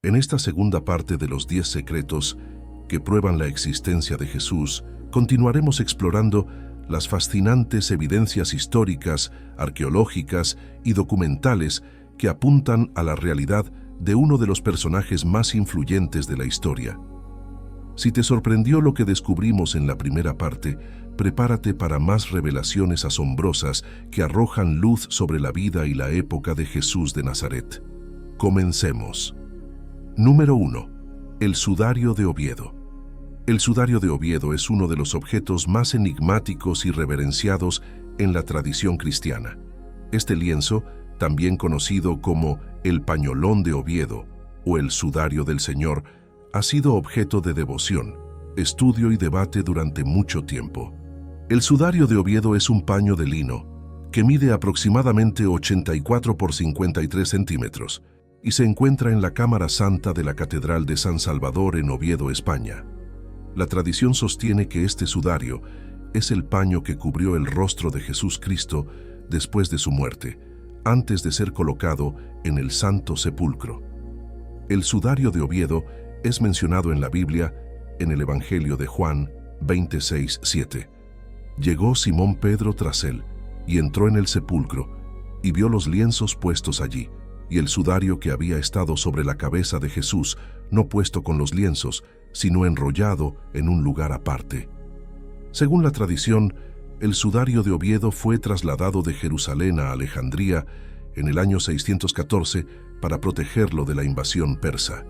En esta segunda parte de los 10 secretos que prueban la existencia de Jesús, continuaremos explorando las fascinantes evidencias históricas, arqueológicas y documentales que apuntan a la realidad de uno de los personajes más influyentes de la historia. Si te sorprendió lo que descubrimos en la primera parte, prepárate para más revelaciones asombrosas que arrojan luz sobre la vida y la época de Jesús de Nazaret. Comencemos. Número 1. El sudario de Oviedo. El sudario de Oviedo es uno de los objetos más enigmáticos y reverenciados en la tradición cristiana. Este lienzo, también conocido como el pañolón de Oviedo o el sudario del Señor, ha sido objeto de devoción, estudio y debate durante mucho tiempo. El sudario de Oviedo es un paño de lino que mide aproximadamente 84 por 53 centímetros y se encuentra en la Cámara Santa de la Catedral de San Salvador en Oviedo, España. La tradición sostiene que este sudario es el paño que cubrió el rostro de Jesús Cristo después de su muerte, antes de ser colocado en el Santo Sepulcro. El sudario de Oviedo es mencionado en la Biblia, en el Evangelio de Juan 26:7. Llegó Simón Pedro tras él, y entró en el sepulcro, y vio los lienzos puestos allí, y el sudario que había estado sobre la cabeza de Jesús, no puesto con los lienzos, sino enrollado en un lugar aparte. Según la tradición, el sudario de Oviedo fue trasladado de Jerusalén a Alejandría en el año 614 para protegerlo de la invasión persa.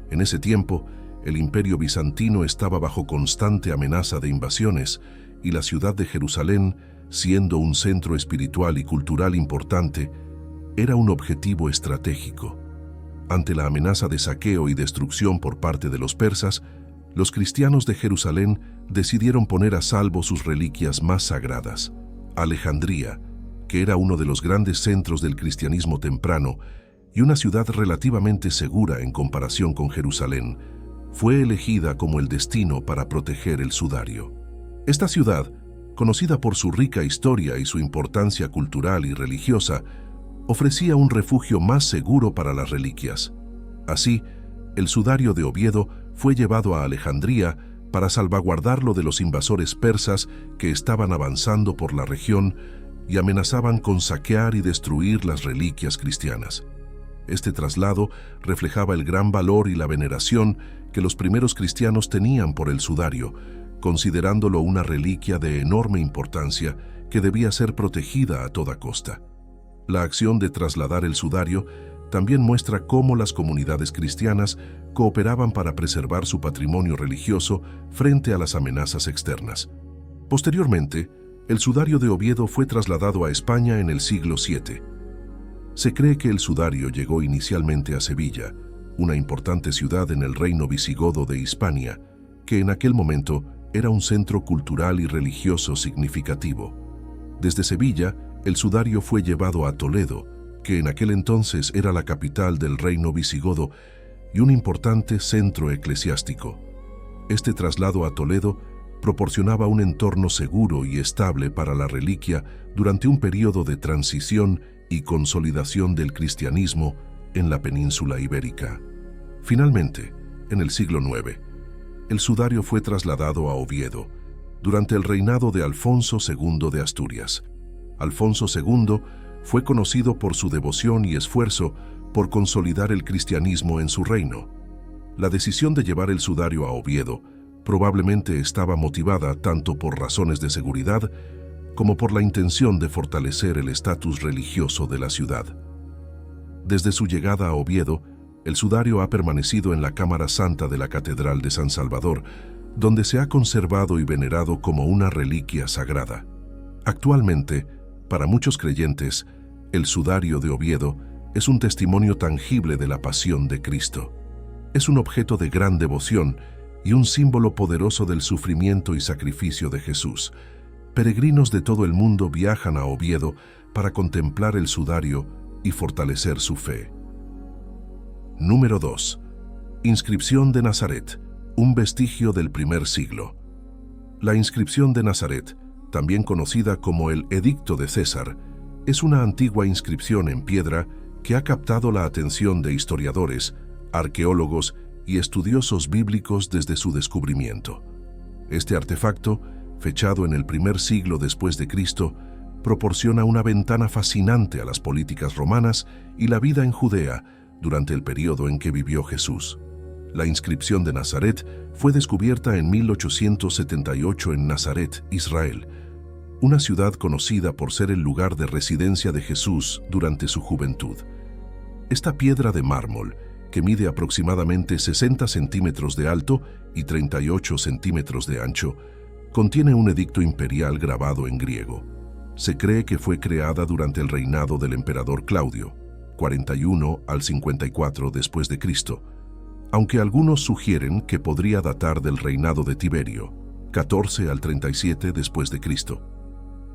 En ese tiempo, el Imperio bizantino estaba bajo constante amenaza de invasiones y la ciudad de Jerusalén, siendo un centro espiritual y cultural importante, era un objetivo estratégico. Ante la amenaza de saqueo y destrucción por parte de los persas, los cristianos de Jerusalén decidieron poner a salvo sus reliquias más sagradas. Alejandría, que era uno de los grandes centros del cristianismo temprano y una ciudad relativamente segura en comparación con Jerusalén, fue elegida como el destino para proteger el sudario. Esta ciudad, conocida por su rica historia y su importancia cultural y religiosa, ofrecía un refugio más seguro para las reliquias. Así, el sudario de Oviedo fue llevado a Alejandría para salvaguardarlo de los invasores persas que estaban avanzando por la región y amenazaban con saquear y destruir las reliquias cristianas. Este traslado reflejaba el gran valor y la veneración que los primeros cristianos tenían por el sudario, considerándolo una reliquia de enorme importancia que debía ser protegida a toda costa. La acción de trasladar el sudario también muestra cómo las comunidades cristianas cooperaban para preservar su patrimonio religioso frente a las amenazas externas. Posteriormente, el sudario de Oviedo fue trasladado a España en el siglo VII. Se cree que el sudario llegó inicialmente a Sevilla, una importante ciudad en el reino visigodo de Hispania, que en aquel momento era un centro cultural y religioso significativo. Desde Sevilla, el sudario fue llevado a Toledo, que en aquel entonces era la capital del reino visigodo y un importante centro eclesiástico. Este traslado a Toledo proporcionaba un entorno seguro y estable para la reliquia durante un periodo de transición y consolidación del cristianismo en la península ibérica. Finalmente, en el siglo IX, el sudario fue trasladado a Oviedo durante el reinado de Alfonso II de Asturias. Alfonso II fue conocido por su devoción y esfuerzo por consolidar el cristianismo en su reino. La decisión de llevar el sudario a Oviedo probablemente estaba motivada tanto por razones de seguridad como por la intención de fortalecer el estatus religioso de la ciudad. Desde su llegada a Oviedo, el sudario ha permanecido en la Cámara Santa de la Catedral de San Salvador, donde se ha conservado y venerado como una reliquia sagrada. Actualmente, para muchos creyentes, el sudario de Oviedo es un testimonio tangible de la pasión de Cristo. Es un objeto de gran devoción y un símbolo poderoso del sufrimiento y sacrificio de Jesús. Peregrinos de todo el mundo viajan a Oviedo para contemplar el sudario y fortalecer su fe. Número 2. Inscripción de Nazaret, un vestigio del primer siglo. La inscripción de Nazaret, también conocida como el Edicto de César, es una antigua inscripción en piedra que ha captado la atención de historiadores arqueólogos y estudiosos bíblicos desde su descubrimiento. Este artefacto, fechado en el primer siglo después de Cristo, proporciona una ventana fascinante a las políticas romanas y la vida en Judea durante el periodo en que vivió Jesús. La inscripción de Nazaret fue descubierta en 1878 en Nazaret, Israel, una ciudad conocida por ser el lugar de residencia de Jesús durante su juventud. Esta piedra de mármol, que mide aproximadamente 60 centímetros de alto y 38 centímetros de ancho, contiene un edicto imperial grabado en griego. Se cree que fue creada durante el reinado del emperador Claudio, 41 al 54 después de Cristo, aunque algunos sugieren que podría datar del reinado de Tiberio, 14 al 37 después de Cristo.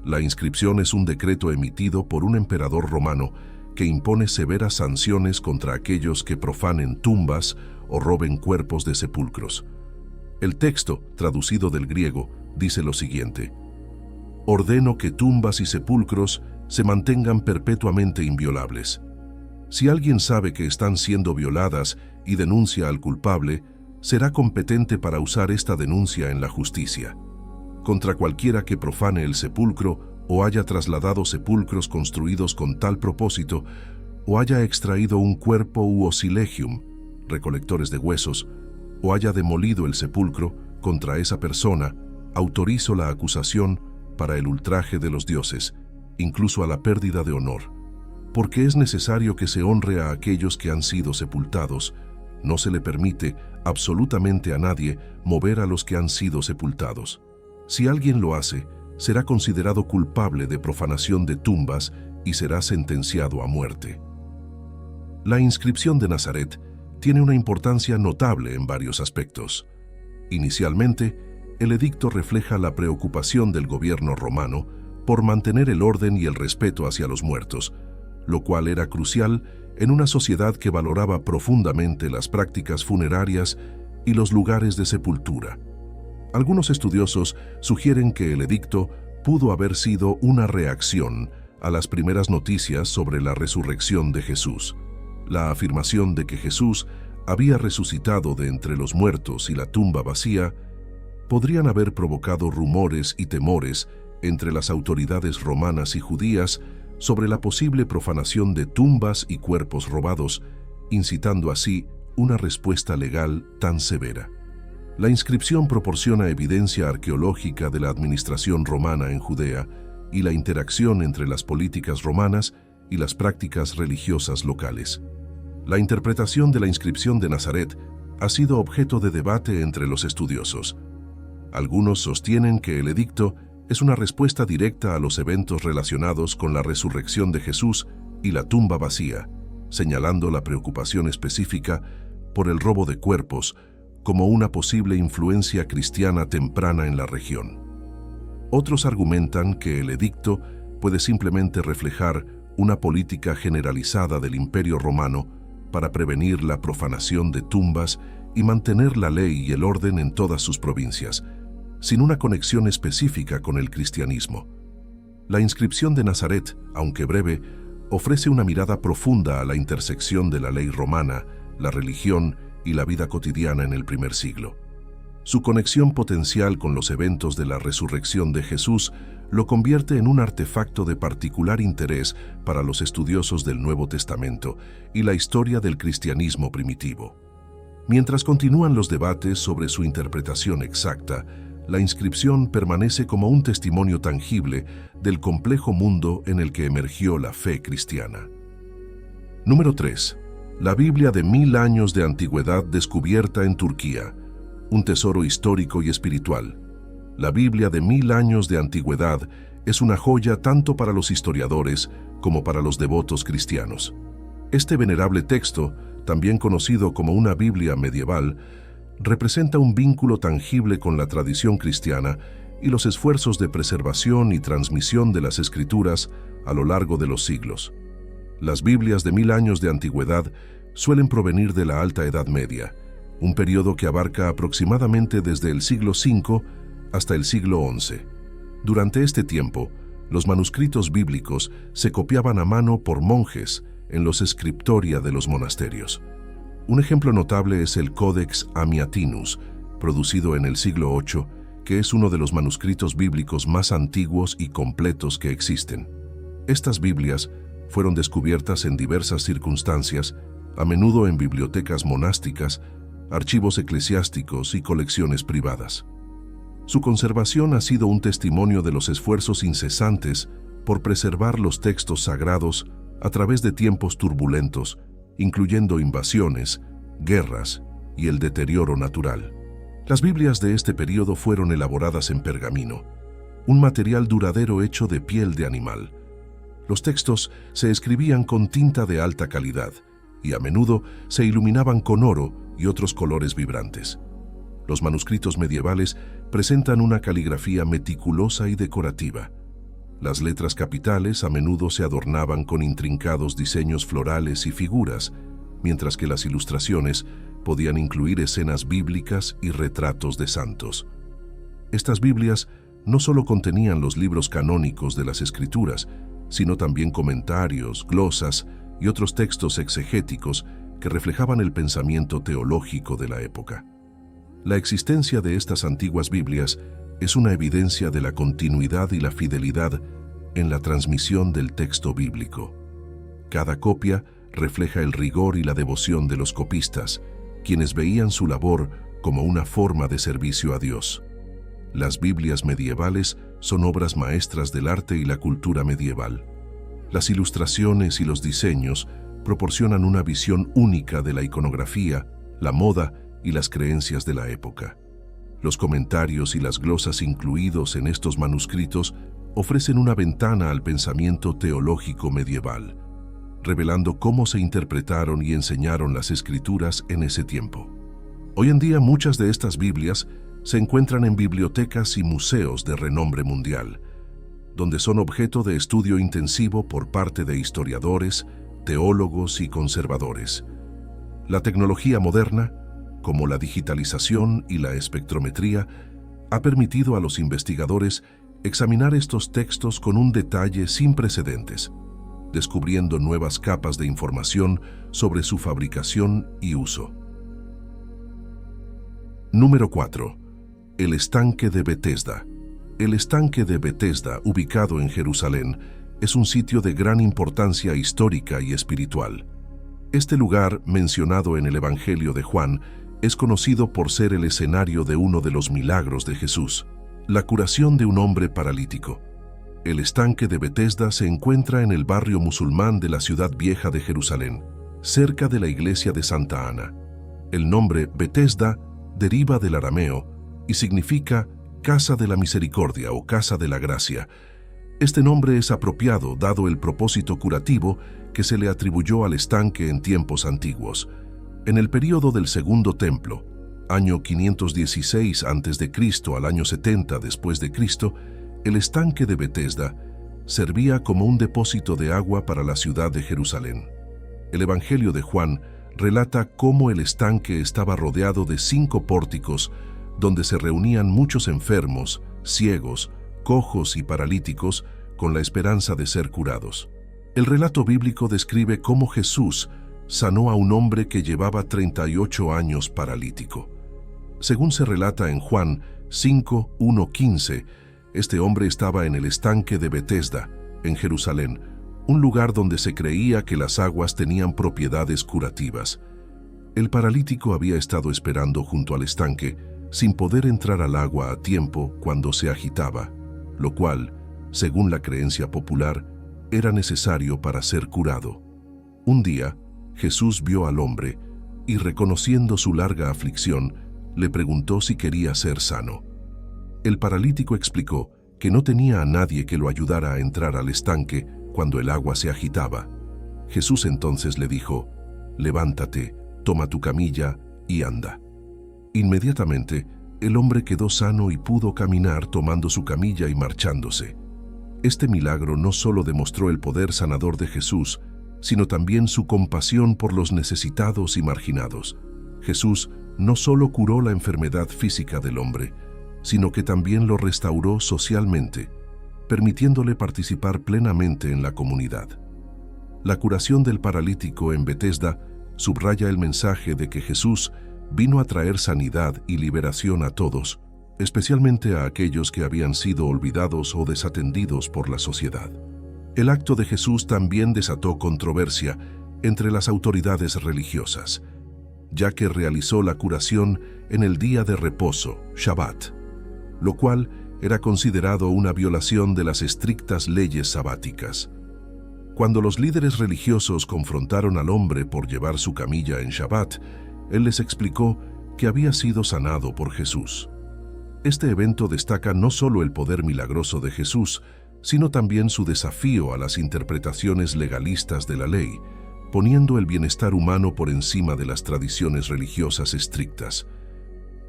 La inscripción es un decreto emitido por un emperador romano que impone severas sanciones contra aquellos que profanen tumbas o roben cuerpos de sepulcros. El texto, traducido del griego, dice lo siguiente: ordeno que tumbas y sepulcros se mantengan perpetuamente inviolables. Si alguien sabe que están siendo violadas y denuncia al culpable, será competente para usar esta denuncia en la justicia. Contra cualquiera que profane el sepulcro o haya trasladado sepulcros construidos con tal propósito, o haya extraído un cuerpo u osilegium, recolectores de huesos, o haya demolido el sepulcro, contra esa persona, autorizo la acusación para el ultraje de los dioses, incluso a la pérdida de honor. Porque es necesario que se honre a aquellos que han sido sepultados, no se le permite absolutamente a nadie mover a los que han sido sepultados. Si alguien lo hace, será considerado culpable de profanación de tumbas y será sentenciado a muerte. La inscripción de Nazaret tiene una importancia notable en varios aspectos. Inicialmente, el edicto refleja la preocupación del gobierno romano por mantener el orden y el respeto hacia los muertos, lo cual era crucial en una sociedad que valoraba profundamente las prácticas funerarias y los lugares de sepultura. Algunos estudiosos sugieren que el edicto pudo haber sido una reacción a las primeras noticias sobre la resurrección de Jesús. La afirmación de que Jesús había resucitado de entre los muertos y la tumba vacía podrían haber provocado rumores y temores entre las autoridades romanas y judías sobre la posible profanación de tumbas y cuerpos robados, incitando así una respuesta legal tan severa. La inscripción proporciona evidencia arqueológica de la administración romana en Judea y la interacción entre las políticas romanas y las prácticas religiosas locales. La interpretación de la inscripción de Nazaret ha sido objeto de debate entre los estudiosos. Algunos sostienen que el edicto es una respuesta directa a los eventos relacionados con la resurrección de Jesús y la tumba vacía, señalando la preocupación específica por el robo de cuerpos como una posible influencia cristiana temprana en la región. Otros argumentan que el edicto puede simplemente reflejar una política generalizada del Imperio Romano para prevenir la profanación de tumbas y mantener la ley y el orden en todas sus provincias, sin una conexión específica con el cristianismo. La inscripción de Nazaret, aunque breve, ofrece una mirada profunda a la intersección de la ley romana, la religión y la vida cotidiana en el primer siglo. Su conexión potencial con los eventos de la resurrección de Jesús lo convierte en un artefacto de particular interés para los estudiosos del Nuevo Testamento y la historia del cristianismo primitivo. Mientras continúan los debates sobre su interpretación exacta, la inscripción permanece como un testimonio tangible del complejo mundo en el que emergió la fe cristiana. Número 3. La Biblia de 1000 años de antigüedad descubierta en Turquía, un tesoro histórico y espiritual. La Biblia de 1000 años de antigüedad es una joya tanto para los historiadores como para los devotos cristianos. Este venerable texto, también conocido como una Biblia medieval, representa un vínculo tangible con la tradición cristiana y los esfuerzos de preservación y transmisión de las Escrituras a lo largo de los siglos. Las Biblias de 1000 años de antigüedad suelen provenir de la Alta Edad Media, un periodo que abarca aproximadamente desde el siglo V hasta el siglo XI. Durante este tiempo, los manuscritos bíblicos se copiaban a mano por monjes en los scriptoria de los monasterios. Un ejemplo notable es el Codex Amiatinus, producido en el siglo VIII, que es uno de los manuscritos bíblicos más antiguos y completos que existen. Estas Biblias fueron descubiertas en diversas circunstancias, a menudo en bibliotecas monásticas, archivos eclesiásticos y colecciones privadas. Su conservación ha sido un testimonio de los esfuerzos incesantes por preservar los textos sagrados a través de tiempos turbulentos, incluyendo invasiones, guerras y el deterioro natural. Las Biblias de este período fueron elaboradas en pergamino, un material duradero hecho de piel de animal. Los textos se escribían con tinta de alta calidad y a menudo se iluminaban con oro y otros colores vibrantes. Los manuscritos medievales presentan una caligrafía meticulosa y decorativa. Las letras capitales a menudo se adornaban con intrincados diseños florales y figuras, mientras que las ilustraciones podían incluir escenas bíblicas y retratos de santos. Estas Biblias no solo contenían los libros canónicos de las Escrituras, sino también comentarios, glosas y otros textos exegéticos que reflejaban el pensamiento teológico de la época. La existencia de estas antiguas Biblias es una evidencia de la continuidad y la fidelidad en la transmisión del texto bíblico. Cada copia refleja el rigor y la devoción de los copistas, quienes veían su labor como una forma de servicio a Dios. Las Biblias medievales son obras maestras del arte y la cultura medieval. Las ilustraciones y los diseños proporcionan una visión única de la iconografía, la moda y las creencias de la época. Los comentarios y las glosas incluidos en estos manuscritos ofrecen una ventana al pensamiento teológico medieval, revelando cómo se interpretaron y enseñaron las Escrituras en ese tiempo. Hoy en día muchas de estas Biblias se encuentran en bibliotecas y museos de renombre mundial, donde son objeto de estudio intensivo por parte de historiadores, teólogos y conservadores. La tecnología moderna, como la digitalización y la espectrometría, ha permitido a los investigadores examinar estos textos con un detalle sin precedentes, descubriendo nuevas capas de información sobre su fabricación y uso. Número 4. El estanque de Betesda. El estanque de Betesda, ubicado en Jerusalén, es un sitio de gran importancia histórica y espiritual. Este lugar, mencionado en el Evangelio de Juan, es conocido por ser el escenario de uno de los milagros de Jesús, la curación de un hombre paralítico. El estanque de Betesda se encuentra en el barrio musulmán de la ciudad vieja de Jerusalén, cerca de la iglesia de Santa Ana. El nombre Betesda deriva del arameo y significa Casa de la Misericordia o Casa de la Gracia. Este nombre es apropiado dado el propósito curativo que se le atribuyó al estanque en tiempos antiguos. En el período del Segundo Templo, año 516 a.C. al año 70 después de Cristo, el estanque de Betesda servía como un depósito de agua para la ciudad de Jerusalén. El Evangelio de Juan relata cómo el estanque estaba rodeado de 5 pórticos donde se reunían muchos enfermos, ciegos, cojos y paralíticos con la esperanza de ser curados. El relato bíblico describe cómo Jesús sanó a un hombre que llevaba 38 años paralítico. Según se relata en Juan 5:1-15, este hombre estaba en el estanque de Betesda, en Jerusalén, un lugar donde se creía que las aguas tenían propiedades curativas. El paralítico había estado esperando junto al estanque, sin poder entrar al agua a tiempo cuando se agitaba, lo cual, según la creencia popular, era necesario para ser curado. Un día, Jesús vio al hombre y, reconociendo su larga aflicción, le preguntó si quería ser sano. El paralítico explicó que no tenía a nadie que lo ayudara a entrar al estanque cuando el agua se agitaba. Jesús entonces le dijo: «Levántate, toma tu camilla y anda». Inmediatamente, el hombre quedó sano y pudo caminar tomando su camilla y marchándose. Este milagro no solo demostró el poder sanador de Jesús, sino también su compasión por los necesitados y marginados. Jesús no solo curó la enfermedad física del hombre, sino que también lo restauró socialmente, permitiéndole participar plenamente en la comunidad. La curación del paralítico en Betesda subraya el mensaje de que Jesús vino a traer sanidad y liberación a todos, especialmente a aquellos que habían sido olvidados o desatendidos por la sociedad. El acto de Jesús también desató controversia entre las autoridades religiosas, ya que realizó la curación en el día de reposo, Shabbat, lo cual era considerado una violación de las estrictas leyes sabáticas. Cuando los líderes religiosos confrontaron al hombre por llevar su camilla en Shabbat, él les explicó que había sido sanado por Jesús. Este evento destaca no solo el poder milagroso de Jesús, sino también su desafío a las interpretaciones legalistas de la ley, poniendo el bienestar humano por encima de las tradiciones religiosas estrictas.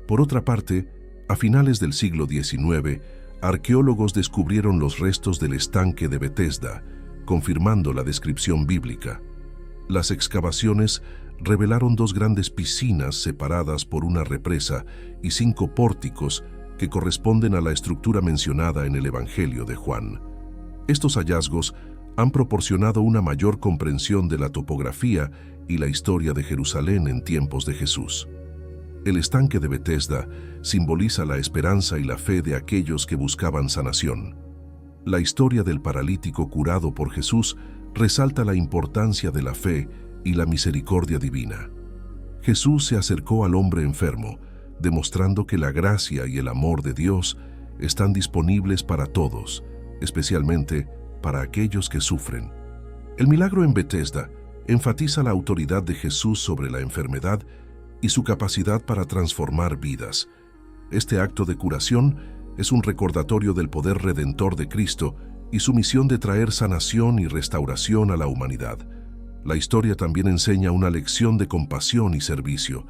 Por otra parte, a finales del siglo XIX, arqueólogos descubrieron los restos del estanque de Betesda, confirmando la descripción bíblica. Las excavaciones revelaron 2 grandes piscinas separadas por una represa y 5 pórticos que corresponden a la estructura mencionada en el Evangelio de Juan. Estos hallazgos han proporcionado una mayor comprensión de la topografía y la historia de Jerusalén en tiempos de Jesús. El estanque de Betesda simboliza la esperanza y la fe de aquellos que buscaban sanación. La historia del paralítico curado por Jesús resalta la importancia de la fe y la misericordia divina. Jesús se acercó al hombre enfermo, demostrando que la gracia y el amor de Dios están disponibles para todos, especialmente para aquellos que sufren. El milagro en Betesda enfatiza la autoridad de Jesús sobre la enfermedad y su capacidad para transformar vidas. Este acto de curación es un recordatorio del poder redentor de Cristo y su misión de traer sanación y restauración a la humanidad. La historia también enseña una lección de compasión y servicio.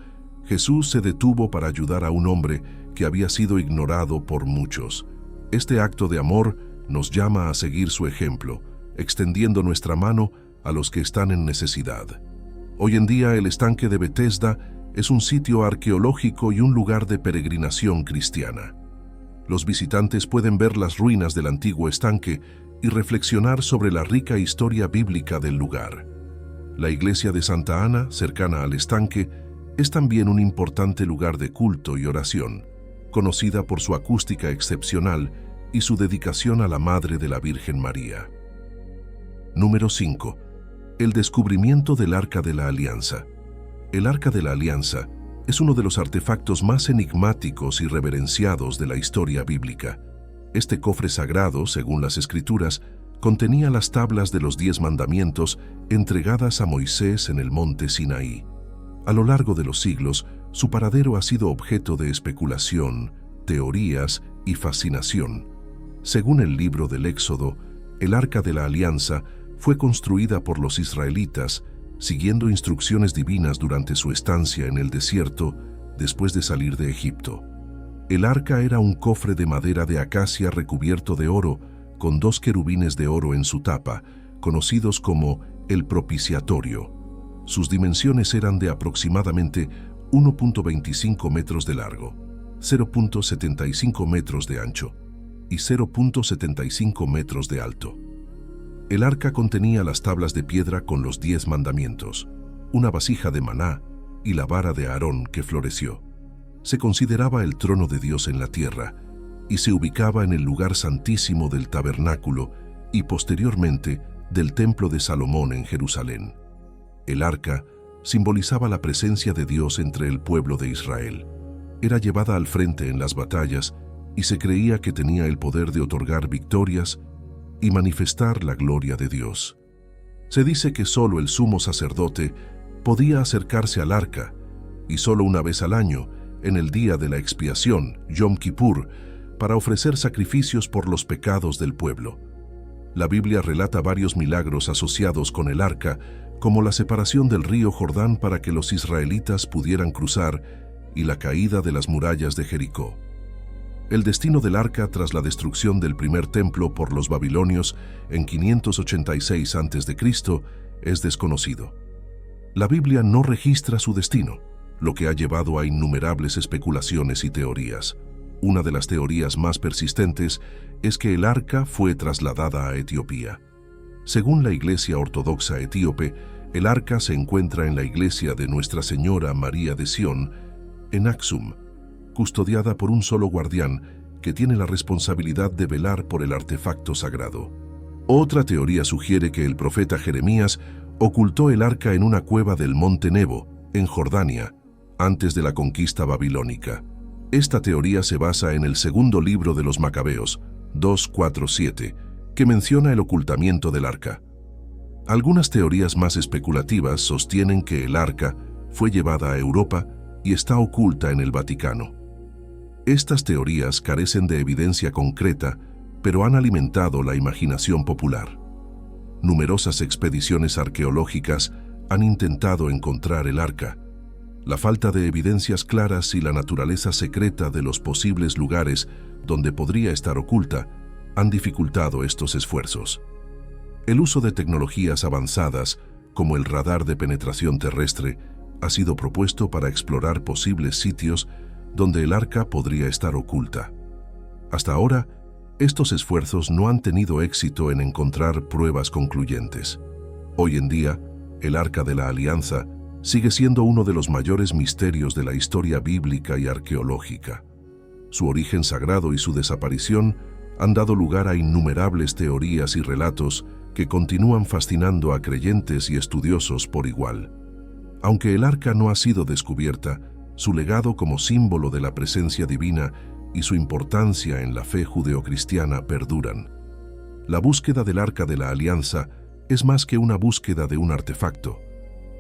Jesús se detuvo para ayudar a un hombre que había sido ignorado por muchos. Este acto de amor nos llama a seguir su ejemplo, extendiendo nuestra mano a los que están en necesidad. Hoy en día, el estanque de Betesda es un sitio arqueológico y un lugar de peregrinación cristiana. Los visitantes pueden ver las ruinas del antiguo estanque y reflexionar sobre la rica historia bíblica del lugar. La iglesia de Santa Ana, cercana al estanque, es también un importante lugar de culto y oración, conocida por su acústica excepcional y su dedicación a la Madre de la Virgen María. Número 5. El descubrimiento del Arca de la Alianza. El Arca de la Alianza es uno de los artefactos más enigmáticos y reverenciados de la historia bíblica. Este cofre sagrado, según las Escrituras, contenía las tablas de los 10 mandamientos entregadas a Moisés en el monte Sinaí. A lo largo de los siglos, su paradero ha sido objeto de especulación, teorías y fascinación. Según el libro del Éxodo, el Arca de la Alianza fue construida por los israelitas, siguiendo instrucciones divinas durante su estancia en el desierto después de salir de Egipto. El arca era un cofre de madera de acacia recubierto de oro, con 2 querubines de oro en su tapa, conocidos como el propiciatorio. Sus dimensiones eran de aproximadamente 1.25 metros de largo, 0.75 metros de ancho y 0.75 metros de alto. El arca contenía las tablas de piedra con los 10 mandamientos, una vasija de maná y la vara de Aarón que floreció. Se consideraba el trono de Dios en la tierra y se ubicaba en el lugar santísimo del tabernáculo y posteriormente del templo de Salomón en Jerusalén. El arca simbolizaba la presencia de Dios entre el pueblo de Israel. Era llevada al frente en las batallas y se creía que tenía el poder de otorgar victorias y manifestar la gloria de Dios. Se dice que solo el sumo sacerdote podía acercarse al arca, y solo una vez al año, en el día de la expiación, Yom Kippur, para ofrecer sacrificios por los pecados del pueblo. La Biblia relata varios milagros asociados con el arca, como la separación del río Jordán para que los israelitas pudieran cruzar y la caída de las murallas de Jericó. El destino del arca tras la destrucción del primer templo por los babilonios en 586 a.C. es desconocido. La Biblia no registra su destino, lo que ha llevado a innumerables especulaciones y teorías. Una de las teorías más persistentes es que el arca fue trasladada a Etiopía. Según la Iglesia Ortodoxa etíope, El arca se encuentra en la iglesia de Nuestra Señora María de Sion, en Axum, custodiada por un solo guardián que tiene la responsabilidad de velar por el artefacto sagrado. Otra teoría sugiere que el profeta Jeremías ocultó el arca en una cueva del monte Nebo, en Jordania, antes de la conquista babilónica. Esta teoría se basa en el segundo libro de los Macabeos, 2:4-7, que menciona el ocultamiento del arca. Algunas teorías más especulativas sostienen que el arca fue llevada a Europa y está oculta en el Vaticano. Estas teorías carecen de evidencia concreta, pero han alimentado la imaginación popular. Numerosas expediciones arqueológicas han intentado encontrar el arca. La falta de evidencias claras y la naturaleza secreta de los posibles lugares donde podría estar oculta han dificultado estos esfuerzos. El uso de tecnologías avanzadas, como el radar de penetración terrestre, ha sido propuesto para explorar posibles sitios donde el arca podría estar oculta. Hasta ahora, estos esfuerzos no han tenido éxito en encontrar pruebas concluyentes. Hoy en día, el Arca de la Alianza sigue siendo uno de los mayores misterios de la historia bíblica y arqueológica. Su origen sagrado y su desaparición han dado lugar a innumerables teorías y relatos que continúan fascinando a creyentes y estudiosos por igual. Aunque el arca no ha sido descubierta, su legado como símbolo de la presencia divina y su importancia en la fe judeocristiana perduran. La búsqueda del Arca de la Alianza es más que una búsqueda de un artefacto.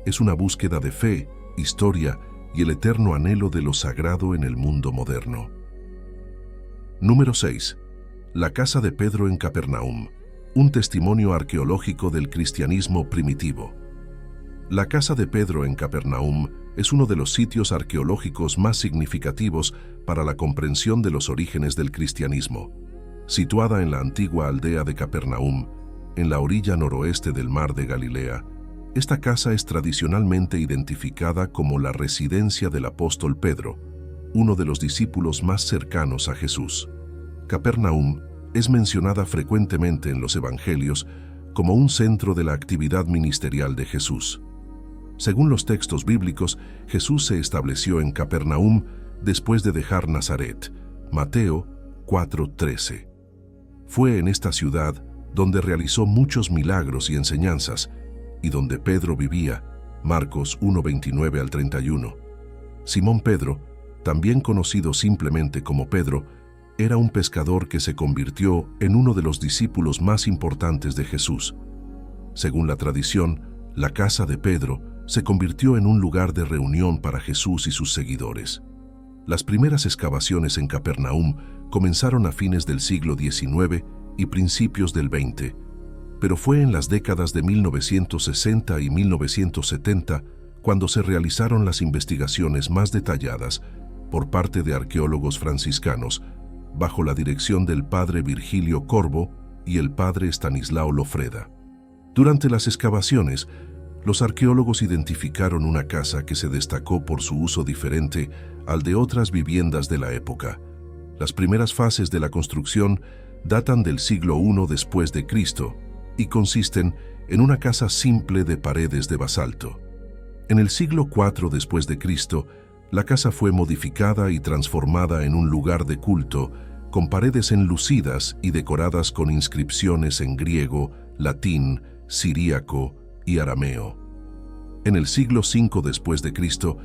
Es una búsqueda de fe, historia y el eterno anhelo de lo sagrado en el mundo moderno. Número 6. La casa de Pedro en Capernaum, un testimonio arqueológico del cristianismo primitivo. La casa de Pedro en Capernaum es uno de los sitios arqueológicos más significativos para la comprensión de los orígenes del cristianismo. Situada en la antigua aldea de Capernaum, en la orilla noroeste del mar de Galilea, esta casa es tradicionalmente identificada como la residencia del apóstol Pedro, uno de los discípulos más cercanos a Jesús. Capernaum es mencionada frecuentemente en los evangelios como un centro de la actividad ministerial de Jesús. Según los textos bíblicos, Jesús se estableció en Capernaum después de dejar Nazaret, Mateo 4:13. Fue en esta ciudad donde realizó muchos milagros y enseñanzas, y donde Pedro vivía, Marcos 1:29-31. Simón Pedro, también conocido simplemente como Pedro, era un pescador que se convirtió en uno de los discípulos más importantes de Jesús. Según la tradición, la casa de Pedro se convirtió en un lugar de reunión para Jesús y sus seguidores. Las primeras excavaciones en Capernaum comenzaron a fines del siglo XIX y principios del XX, pero fue en las décadas de 1960 y 1970 cuando se realizaron las investigaciones más detalladas por parte de arqueólogos franciscanos, bajo la dirección del padre Virgilio Corbo y el padre Estanislao Lofreda. Durante las excavaciones, los arqueólogos identificaron una casa que se destacó por su uso diferente al de otras viviendas de la época. Las primeras fases de la construcción datan del siglo I después de Cristo y consisten en una casa simple de paredes de basalto. En el siglo IV después de Cristo, la casa fue modificada y transformada en un lugar de culto, con paredes enlucidas y decoradas con inscripciones en griego, latín, siríaco y arameo. En el siglo V después de Cristo,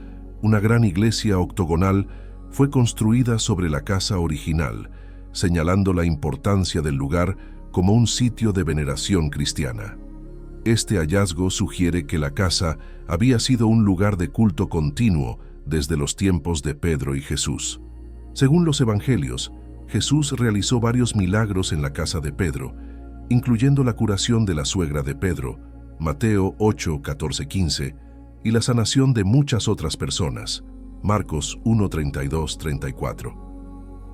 una gran iglesia octogonal fue construida sobre la casa original, señalando la importancia del lugar como un sitio de veneración cristiana. Este hallazgo sugiere que la casa había sido un lugar de culto continuo desde los tiempos de Pedro y Jesús. Según los evangelios, Jesús realizó varios milagros en la casa de Pedro, incluyendo la curación de la suegra de Pedro, Mateo 8:14-15, y la sanación de muchas otras personas, Marcos 1:32-34.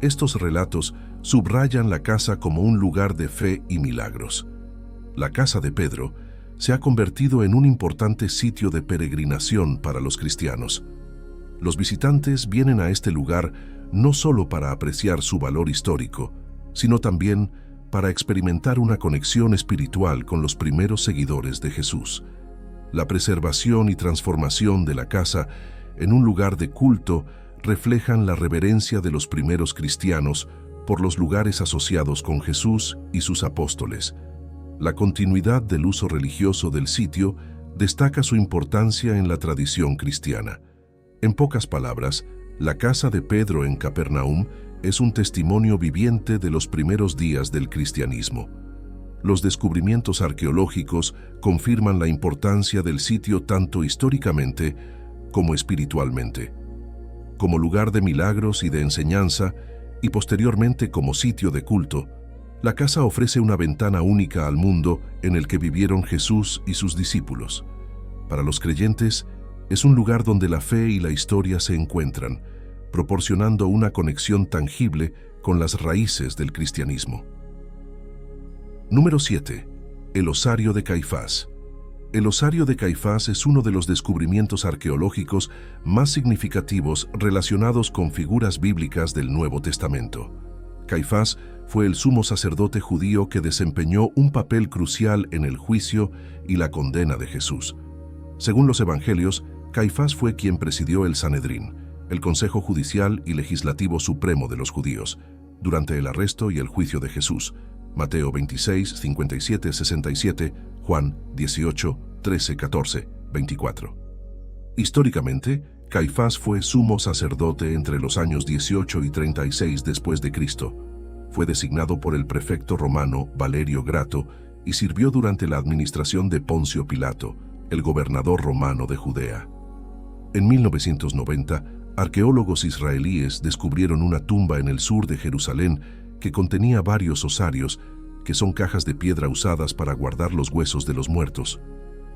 Estos relatos subrayan la casa como un lugar de fe y milagros. La casa de Pedro se ha convertido en un importante sitio de peregrinación para los cristianos. Los visitantes vienen a este lugar no solo para apreciar su valor histórico, sino también para experimentar una conexión espiritual con los primeros seguidores de Jesús. la preservación y transformación de la casa en un lugar de culto reflejan la reverencia de los primeros cristianos por los lugares asociados con Jesús y sus apóstoles. La continuidad del uso religioso del sitio destaca su importancia en la tradición cristiana. En pocas palabras, la casa de Pedro en Capernaum es un testimonio viviente de los primeros días del cristianismo. Los descubrimientos arqueológicos confirman la importancia del sitio tanto históricamente como espiritualmente. Como lugar de milagros y de enseñanza, y posteriormente como sitio de culto, la casa ofrece una ventana única al mundo en el que vivieron Jesús y sus discípulos. Para los creyentes, es un lugar donde la fe y la historia se encuentran, proporcionando una conexión tangible con las raíces del cristianismo. Número 7. El osario de Caifás. El osario de Caifás es uno de los descubrimientos arqueológicos más significativos relacionados con figuras bíblicas del Nuevo Testamento. Caifás fue el sumo sacerdote judío que desempeñó un papel crucial en el juicio y la condena de Jesús. Según los evangelios, Caifás fue quien presidió el Sanedrín, el Consejo Judicial y Legislativo Supremo de los judíos, durante el arresto y el juicio de Jesús. Mateo 26, 57, 67, Juan 18, 13, 14, 24. Históricamente, Caifás fue sumo sacerdote entre los años 18 y 36 después de Cristo. Fue designado por el prefecto romano Valerio Grato y sirvió durante la administración de Poncio Pilato, el gobernador romano de Judea. En 1990, arqueólogos israelíes descubrieron una tumba en el sur de Jerusalén que contenía varios osarios, que son cajas de piedra usadas para guardar los huesos de los muertos.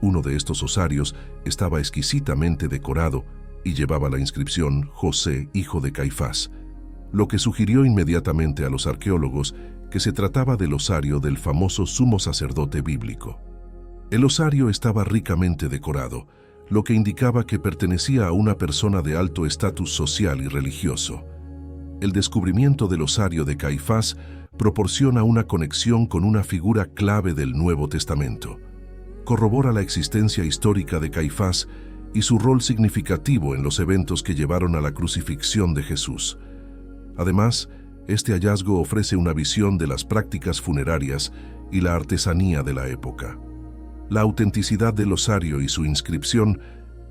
Uno de estos osarios estaba exquisitamente decorado y llevaba la inscripción José, hijo de Caifás, lo que sugirió inmediatamente a los arqueólogos que se trataba del osario del famoso sumo sacerdote bíblico. El osario estaba ricamente decorado, lo que indicaba que pertenecía a una persona de alto estatus social y religioso. El descubrimiento del osario de Caifás proporciona una conexión con una figura clave del Nuevo Testamento. Corrobora la existencia histórica de Caifás y su rol significativo en los eventos que llevaron a la crucifixión de Jesús. Además, este hallazgo ofrece una visión de las prácticas funerarias y la artesanía de la época. La autenticidad del osario y su inscripción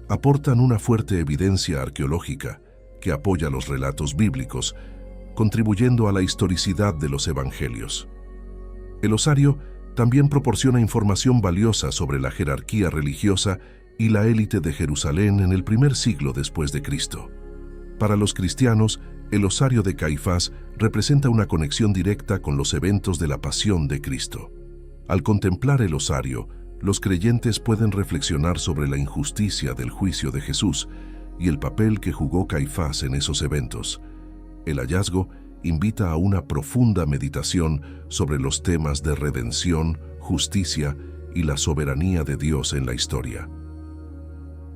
aportan una fuerte evidencia arqueológica que apoya los relatos bíblicos, contribuyendo a la historicidad de los evangelios. El osario también proporciona información valiosa sobre la jerarquía religiosa y la élite de Jerusalén en el primer siglo después de Cristo. Para los cristianos, el osario de Caifás representa una conexión directa con los eventos de la pasión de Cristo. Al contemplar el osario, los creyentes pueden reflexionar sobre la injusticia del juicio de Jesús y el papel que jugó Caifás en esos eventos. El hallazgo invita a una profunda meditación sobre los temas de redención, justicia y la soberanía de Dios en la historia.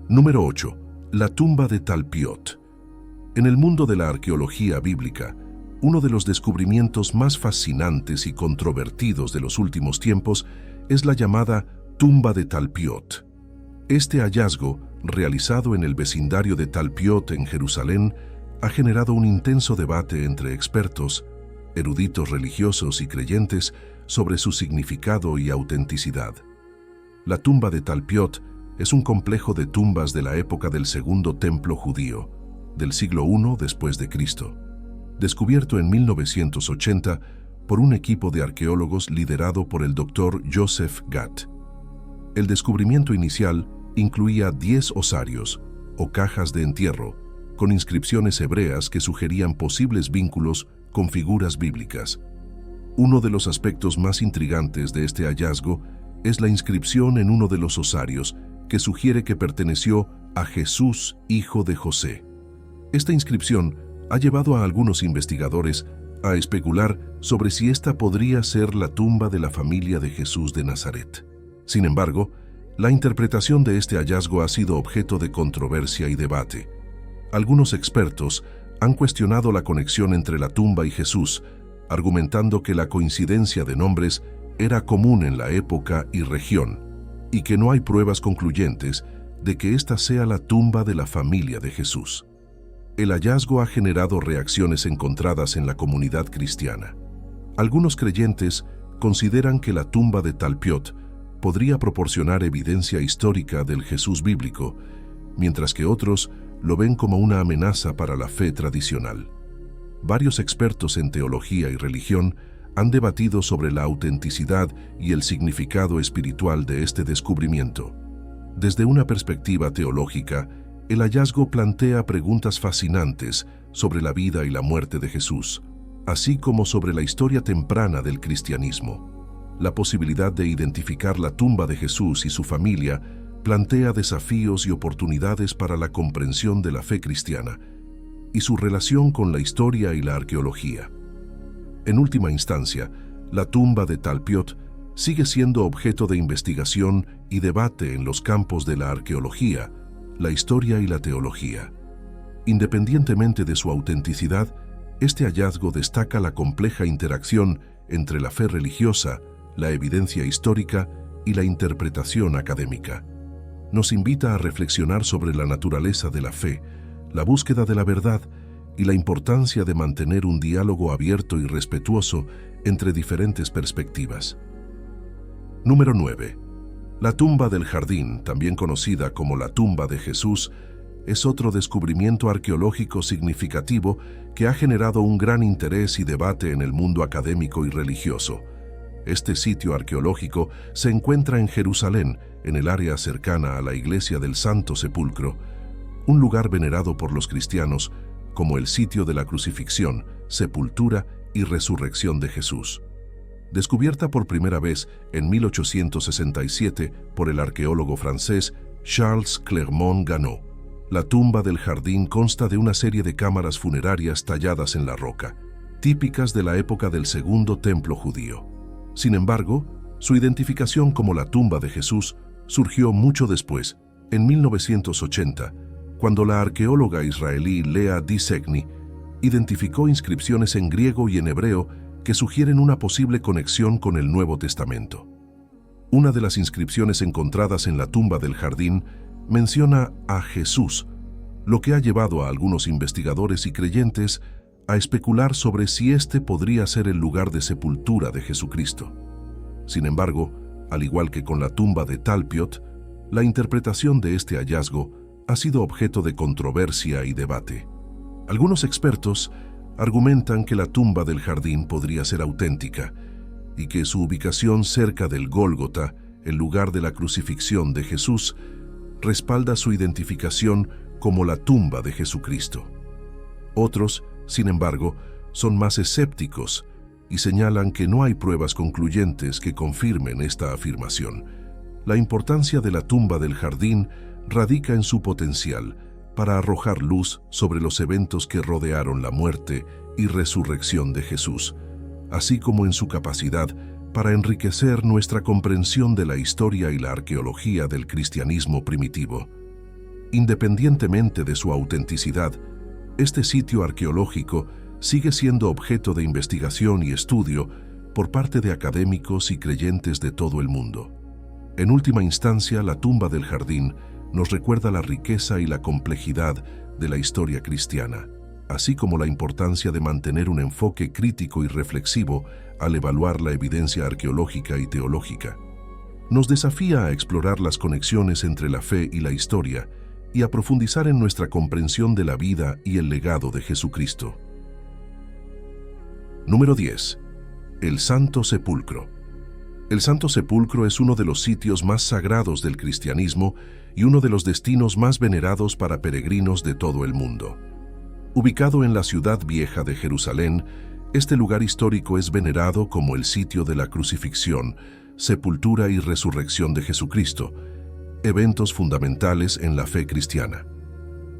Número 8. La tumba de Talpiot. En el mundo de la arqueología bíblica, uno de los descubrimientos más fascinantes y controvertidos de los últimos tiempos es la llamada tumba de Talpiot. Este hallazgo, realizado en el vecindario de Talpiot en Jerusalén, ha generado un intenso debate entre expertos, eruditos religiosos y creyentes sobre su significado y autenticidad. La tumba de Talpiot es un complejo de tumbas de la época del Segundo Templo judío, del siglo I después de Cristo, descubierto en 1980 por un equipo de arqueólogos liderado por el Dr. Joseph Gatt. El descubrimiento inicial incluía 10 osarios, o cajas de entierro, con inscripciones hebreas que sugerían posibles vínculos con figuras bíblicas. Uno de los aspectos más intrigantes de este hallazgo es la inscripción en uno de los osarios que sugiere que perteneció a Jesús, hijo de José. Esta inscripción ha llevado a algunos investigadores a especular sobre si esta podría ser la tumba de la familia de Jesús de Nazaret. Sin embargo, la interpretación de este hallazgo ha sido objeto de controversia y debate. Algunos expertos han cuestionado la conexión entre la tumba y Jesús, argumentando que la coincidencia de nombres era común en la época y región. y que no hay pruebas concluyentes de que esta sea la tumba de la familia de Jesús. El hallazgo ha generado reacciones encontradas en la comunidad cristiana. Algunos creyentes consideran que la tumba de Talpiot podría proporcionar evidencia histórica del Jesús bíblico, mientras que otros lo ven como una amenaza para la fe tradicional. Varios expertos en teología y religión han debatido sobre la autenticidad y el significado espiritual de este descubrimiento. Desde una perspectiva teológica, el hallazgo plantea preguntas fascinantes sobre la vida y la muerte de Jesús, así como sobre la historia temprana del cristianismo. La posibilidad de identificar la tumba de Jesús y su familia plantea desafíos y oportunidades para la comprensión de la fe cristiana y su relación con la historia y la arqueología. En última instancia, la tumba de Talpiot sigue siendo objeto de investigación y debate en los campos de la arqueología, la historia y la teología. Independientemente de su autenticidad, este hallazgo destaca la compleja interacción entre la fe religiosa, la evidencia histórica y la interpretación académica. Nos invita a reflexionar sobre la naturaleza de la fe, la búsqueda de la verdad y la importancia de mantener un diálogo abierto y respetuoso entre diferentes perspectivas. Número 9. La tumba del jardín, también conocida como la tumba de Jesús, es otro descubrimiento arqueológico significativo que ha generado un gran interés y debate en el mundo académico y religioso. Este sitio arqueológico se encuentra en Jerusalén, en el área cercana a la iglesia del Santo Sepulcro, un lugar venerado por los cristianos como el sitio de la crucifixión, sepultura y resurrección de Jesús. Descubierta por primera vez en 1867 por el arqueólogo francés Charles Clermont-Ganneau, la tumba del jardín consta de una serie de cámaras funerarias talladas en la roca, típicas de la época del Segundo Templo judío. Sin embargo, su identificación como la tumba de Jesús surgió mucho después, en 1980, cuando la arqueóloga israelí Lea Dissegni identificó inscripciones en griego y en hebreo que sugieren una posible conexión con el Nuevo Testamento. Una de las inscripciones encontradas en la tumba del jardín menciona a Jesús, lo que ha llevado a algunos investigadores y creyentes a especular sobre si este podría ser el lugar de sepultura de Jesucristo. Sin embargo, al igual que con la tumba de Talpiot, la interpretación de este hallazgo ha sido objeto de controversia y debate. Algunos expertos argumentan que la tumba del jardín podría ser auténtica y que su ubicación cerca del Gólgota, el lugar de la crucifixión de Jesús, respalda su identificación como la tumba de Jesucristo. Otros, sin embargo, son más escépticos y señalan que no hay pruebas concluyentes que confirmen esta afirmación. La importancia de la tumba del jardín radica en su potencial para arrojar luz sobre los eventos que rodearon la muerte y resurrección de Jesús, así como en su capacidad para enriquecer nuestra comprensión de la historia y la arqueología del cristianismo primitivo. Independientemente de su autenticidad, este sitio arqueológico sigue siendo objeto de investigación y estudio por parte de académicos y creyentes de todo el mundo. En última instancia, la tumba del jardín nos recuerda la riqueza y la complejidad de la historia cristiana, así como la importancia de mantener un enfoque crítico y reflexivo al evaluar la evidencia arqueológica y teológica. Nos desafía a explorar las conexiones entre la fe y la historia y a profundizar en nuestra comprensión de la vida y el legado de Jesucristo. Número 10. El Santo Sepulcro. El Santo Sepulcro es uno de los sitios más sagrados del cristianismo y uno de los destinos más venerados para peregrinos de todo el mundo. Ubicado en la ciudad vieja de Jerusalén, este lugar histórico es venerado como el sitio de la crucifixión, sepultura y resurrección de Jesucristo, eventos fundamentales en la fe cristiana.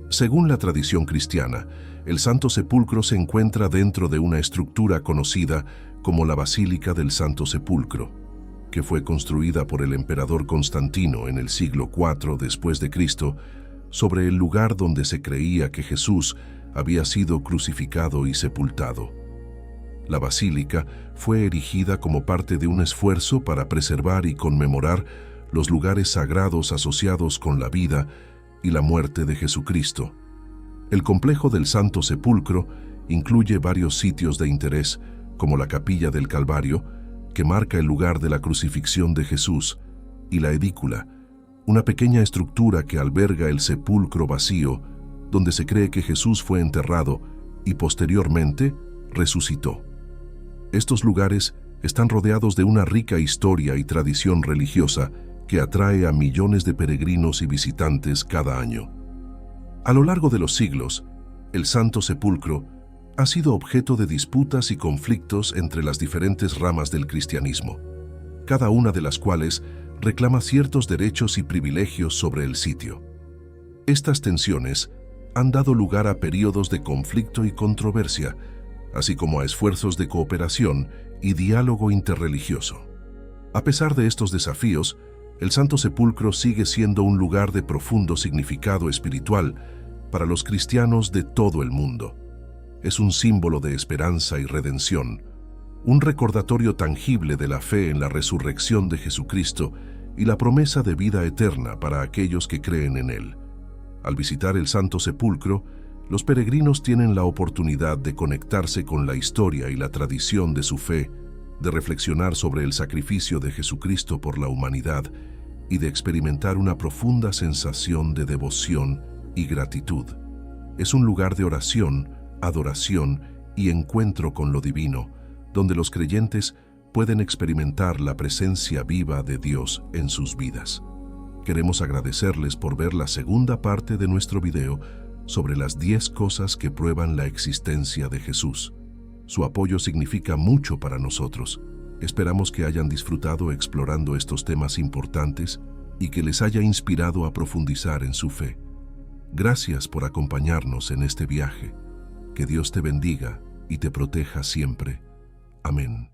Según la tradición cristiana, el Santo Sepulcro se encuentra dentro de una estructura conocida como la Basílica del Santo Sepulcro, que fue construida por el emperador Constantino en el siglo IV después de Cristo, sobre el lugar donde se creía que Jesús había sido crucificado y sepultado. La basílica fue erigida como parte de un esfuerzo para preservar y conmemorar los lugares sagrados asociados con la vida y la muerte de Jesucristo. El complejo del Santo Sepulcro incluye varios sitios de interés, como la Capilla del Calvario, que marca el lugar de la crucifixión de Jesús, y la edícula, una pequeña estructura que alberga el sepulcro vacío, donde se cree que Jesús fue enterrado y posteriormente resucitó. Estos lugares están rodeados de una rica historia y tradición religiosa que atrae a millones de peregrinos y visitantes cada año. A lo largo de los siglos, el Santo Sepulcro ha sido objeto de disputas y conflictos entre las diferentes ramas del cristianismo, cada una de las cuales reclama ciertos derechos y privilegios sobre el sitio. Estas tensiones han dado lugar a períodos de conflicto y controversia, así como a esfuerzos de cooperación y diálogo interreligioso. A pesar de estos desafíos, el Santo Sepulcro sigue siendo un lugar de profundo significado espiritual para los cristianos de todo el mundo. Es un símbolo de esperanza y redención, un recordatorio tangible de la fe en la resurrección de Jesucristo y la promesa de vida eterna para aquellos que creen en Él. Al visitar el Santo Sepulcro, los peregrinos tienen la oportunidad de conectarse con la historia y la tradición de su fe, de reflexionar sobre el sacrificio de Jesucristo por la humanidad y de experimentar una profunda sensación de devoción y gratitud. Es un lugar de oración, adoración y encuentro con lo divino, donde los creyentes pueden experimentar la presencia viva de Dios en sus vidas. Queremos agradecerles por ver la segunda parte de nuestro video sobre las 10 cosas que prueban la existencia de Jesús. Su apoyo significa mucho para nosotros. Esperamos que hayan disfrutado explorando estos temas importantes y que les haya inspirado a profundizar en su fe. Gracias por acompañarnos en este viaje. Que Dios te bendiga y te proteja siempre. Amén.